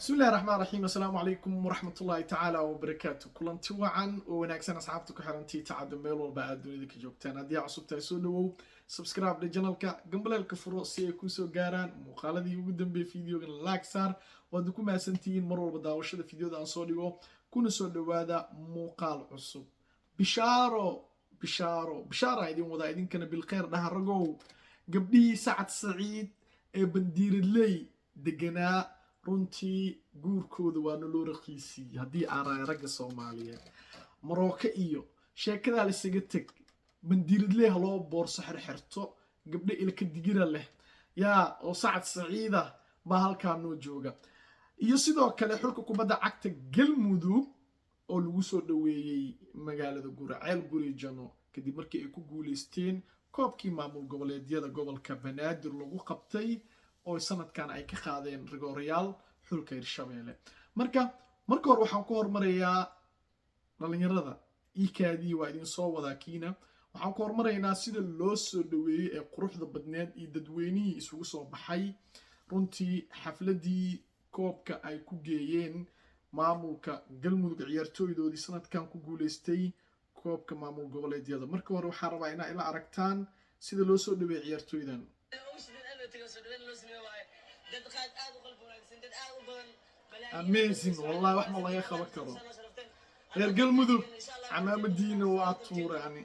بسم الله الرحمن الرحيم. السلام عليكم ورحمة الله تعالى وبركاته. كلنتي وعن وناكسن أصحابتك وحرنتي تعادل ميل والبعد دوني ذيك جوكتان هدي عصب تايسولو سبسكرايب للجنالك قبل الكفرو سيكوسو جاران مقالدي وقدم بفيديو لايك صار ودكم ما سنتين مرور بداوشة الفيديو ده أنصوريو كون سولو هذا مقال عصب بشارة يدين وضع يدين كان بالخير ده رجو قبلي سعد سعيد بندير اللي دقنا runtii guurkooda waa naloo raqiisiyey haddii aan raay ragga soomaaliyeed marooka iyo sheekadaa laisaga teg bandiiradlee ha loo boorso xirxirto gabdho ilka digira leh yaa oo sacad saciida baa halkaa noo jooga iyo sidoo kale xulka kubadda cagta galmudug oo lagu soo dhaweeyey magaalada guraceel gurijano kadib markii ay ku guuleysteen koobkii maamul goboleedyada gobolka banaadir lagu qabtay oo sanadkan ay ka qaadeen rigoorayaal xulka Hirshabeelle marka hore waxaan ku hormarayaa dhalinyarada iikaadii waa idin soo wadaa kiina waxaan ku hormaraynaa sida loo soo dhaweeyay ee quruxda badneed iyo dadweynihii isugu soo baxay runtii xafladii koobka ay ku geeyeen maamulka galmudug ciyaartooydoodii sanadkan ku guuleystay koobka maamul goboleedyada marka hore waxaan rabaa inaa ila aragtaan sida loo soo dhaweeyay ciyaartooydan amazing والله wax ma laga qaban karo reer galmudug camaamadiina waa tuure yani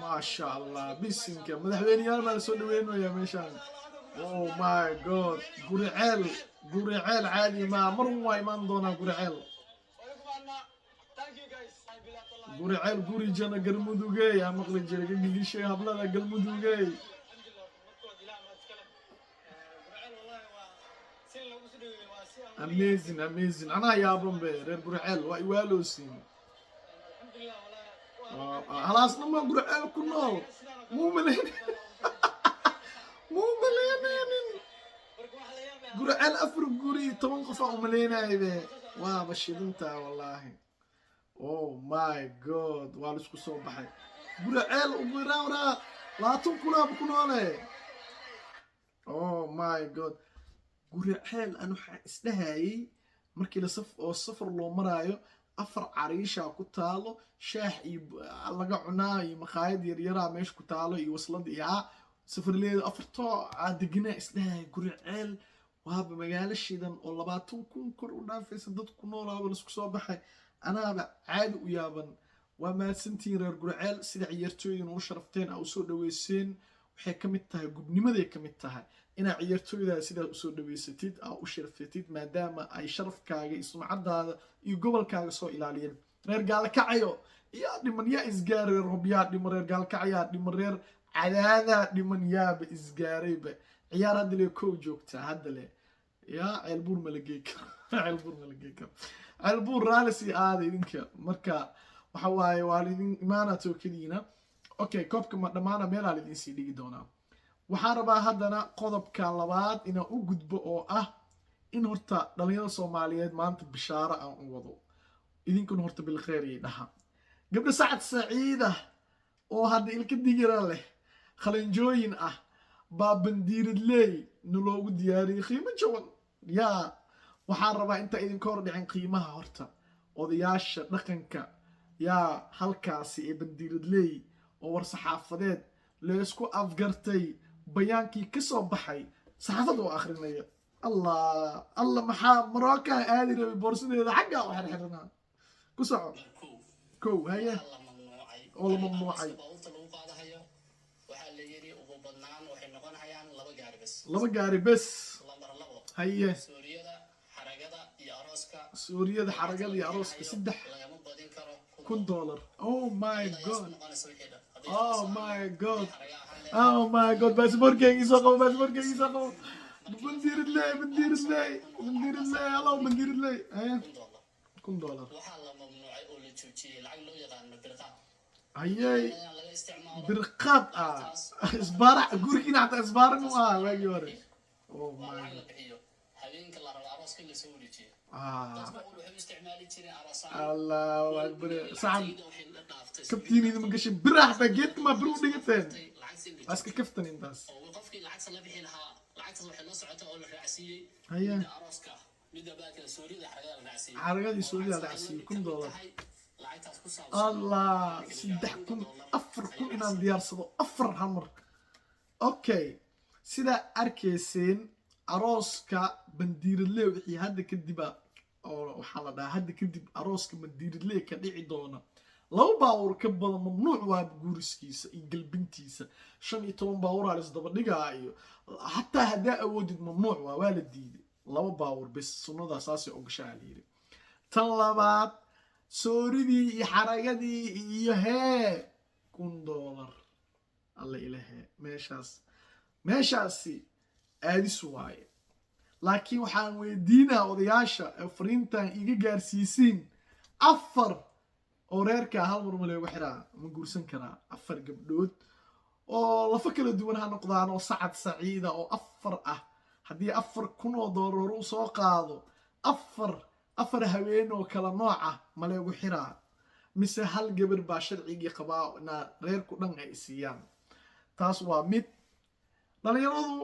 ma sha Allah bisinka madaxweynayaal ma soo dhaweynaya meeshaan oh my god guriceel caadi ma marun waa iman doona guriceel gurijana galmudugay yaa maqli jiray gigishay hablada galmudugay amazing أنا يا بومبي رير برعيل وإيوالوسين خلاص نما برعيل كنول مو ملين برعيل أفرق قري طبعا قفا ملينا إذا وابشر انت والله أوه ماي جود والش كسو بحي برعيل وبراورا لا تنكنا بكنولي أوه ماي جود guriceel anu isdhahaayay markii la safar loo maraayo afar cariisha ku taalo shaax iyo laga cunaa iyo maqaayad yaryara meesha ku taalo iyo waslad iyo safarleeda afarto deegna isdhahaayay guriceel waaba magaalo shidan oo 20,000 kor u dhaafaysa dad ku noolaaba la isku soo baxay anaaba caadi u yaaban waa maadsantiin reer guriceel sida ciyaartooydan u sharafteen oo soo dhaweyseen waxay ka mid tahay gubnimaday ka mid tahay inaa ciyaartooyda sidaa usoo dhaweysatid aa u sharfatid maadaama ay sharafkaaga iyo sumcadaada iyo gobolkaaga soo ilaaliyeen reer gaalkacayo yaa dhiman yaa isgaaray robyaa dhiman reer gaalkacayaa dhiman reer cadaadaa dhiman yaaba isgaarayba ciyaar hadda le kow joogtaa hadda le yaa ceelbuur malagey karo ceelbuur raalis iyo aada idinka marka waxa waaye waa lidin imaana tookadiina okay koobka ma dhammaana meelaa lidin sii dhigi doonaa waxaan rabaa haddana qodobka labaad inaan u gudbo oo ah in horta dhalinyarada soomaaliyeed maanta bishaaro aan u wado idinkuna horta bilkhayr iyo dhaha gabdho sacad saciida oo hadda ilka digira leh qalinjooyin ah baa bandiiradley naloogu diyaariyey qiimo jaban yaa waxaan rabaa inta idinka hor dhicin qiimaha horta odayaasha dhaqanka yaa halkaasi ee bandiiradley oo war saxaafadeed leesku afgartay bayaankii ka soo baxay saxaafada oo akhrinaya allah maxaa marooka aadi rabay boorsadeeda xagga u xirxirnaa ku soco kow haye oo la mamnuucay laba gaari bes haye suuriyada xaragada iyo arooska $1,000 oh my god baasaboorkeyga soo qabo bandiiradley hello bandiiradley $1,000 hayey birqaad isbaarac gurigiina xataa isbaaran u waagii hore oh my god الله أكبر صعب كابتن إذا ما قش برا حتى جيت ما برو دقيقتين بس كفتني انت بس هيا حرقة سوريا العسي $1,000 الله 6,000 4,000 إنان ديار صدو 4 همر أوكي سيدا أركيسين أروسكا بندير اللي وحي هادا كدبا أو حالة هادا كدب أروسكا بندير اللي كديعي دونا لو باور كبدا ممنوع واب غورسكيسا اي قلبنتيسا 15 باور على صدب دغايو حتى هدا اودد ممنوع waa la diiday laba باور بس sunnada asaasi oo gashaa liiri tan labaad sooridii iyo xaragadii iyo $1,000 alla ilaahay meeshaasi aadis waaye laakiin waxaan weydiinaa odayaasha fariintan iga gaarsiisiin afar oo reerka hal mar ma leeyahay xiraa ma guursan karaa afar gabdhood oo lafa kala duwan ha noqdaan oo sacad saciida oo afar ah hadii $4,000 uu soo qaado afar haween oo kala nooc ah ma leeyahay xiraa mise hal gabar baa sharciga qabaa na reerku dhan ay siiyaan taas waa mid dhalinyaradu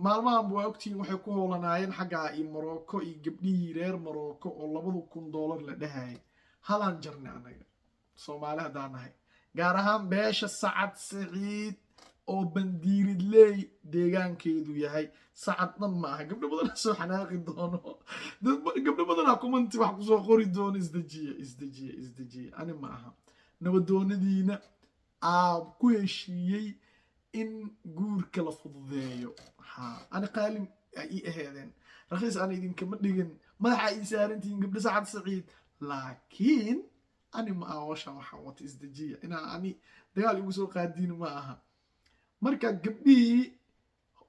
maalmahan buu ogtiin waxay ku howlanaayeen xagga Morocco iyo gabdhihii reer Morocco oo $2,000 la dhahay halan jarna anaga Soomaaliya daanahay gaar ahaan beesha Sacad Saciid oo bandiiridley deegaankeedu yahay sacad dhan ma aha gabdho badan soo xanaaqi doono gabdho badan commenti wax ku soo qori doono isdajiye ani ma aha nabadoonadiina ku heshiiyey in guurka la fududeeyo أنا قالم هذين رخيص أنا إذا كم دقن ما حيصير أنتين قبل ساعة سعيد لكن أنا ما أوشى محاوط إزدجية أنا دقال يوصل قادين معها مركا قبلي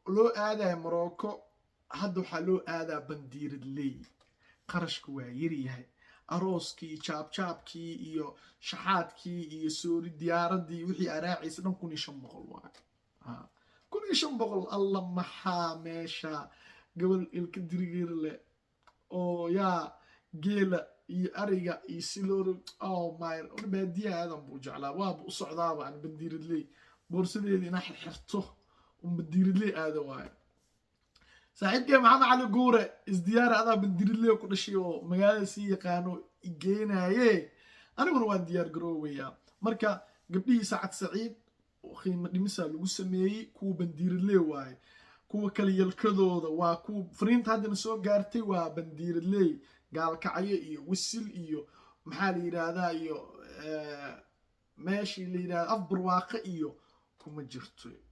لو هذا مروكو هادو حلو هذا بندير اللي قرش كوايري هاي أروسكي شابكي إيو شحاتكي إيو سوري دياردي وحي أراعي سنم كوني شمغل واحد كوني شمبغل الله محا ميشا قبل الكدرير له او يا جيلا اريغا سيلور او ماير انا باديه هذا بو جعلا واب وصعدابا عن بندير لي بورسديدي انا خرتو ومدير لي هذا واي صاحبك محمد علي قوره ازديار هذا بندير لي كدشي oo magaalada si yaqaano igeenaye aniguna waan diyaar garoowayaa marka gabdhii Sacad Saciid وخيمة مثال لو سميه كو بندير لي واي كو كلي يلكدودا وا كو فرينت هادنا سو غارتي وا بندير لي قال كعيه iyo wisil iyo maxaa la yiraahdaa iyo meeshii la yiraahdo afbar waaqa iyo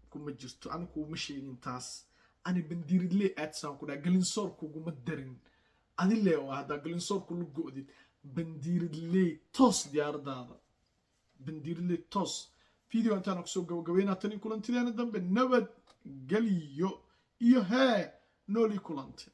kuma jirto aan ku ma sheegin taas ani bendiri le aadsan ku galin soor kugu ma darin adile waa hada galin soor ku lu go'did bendiri le toos diyaaradaada bendiri le toos فيديو أنت أنا كسوق جوجوينا تاني كلنتي أنا دم بالنبض قليو إيه نولي كلنتي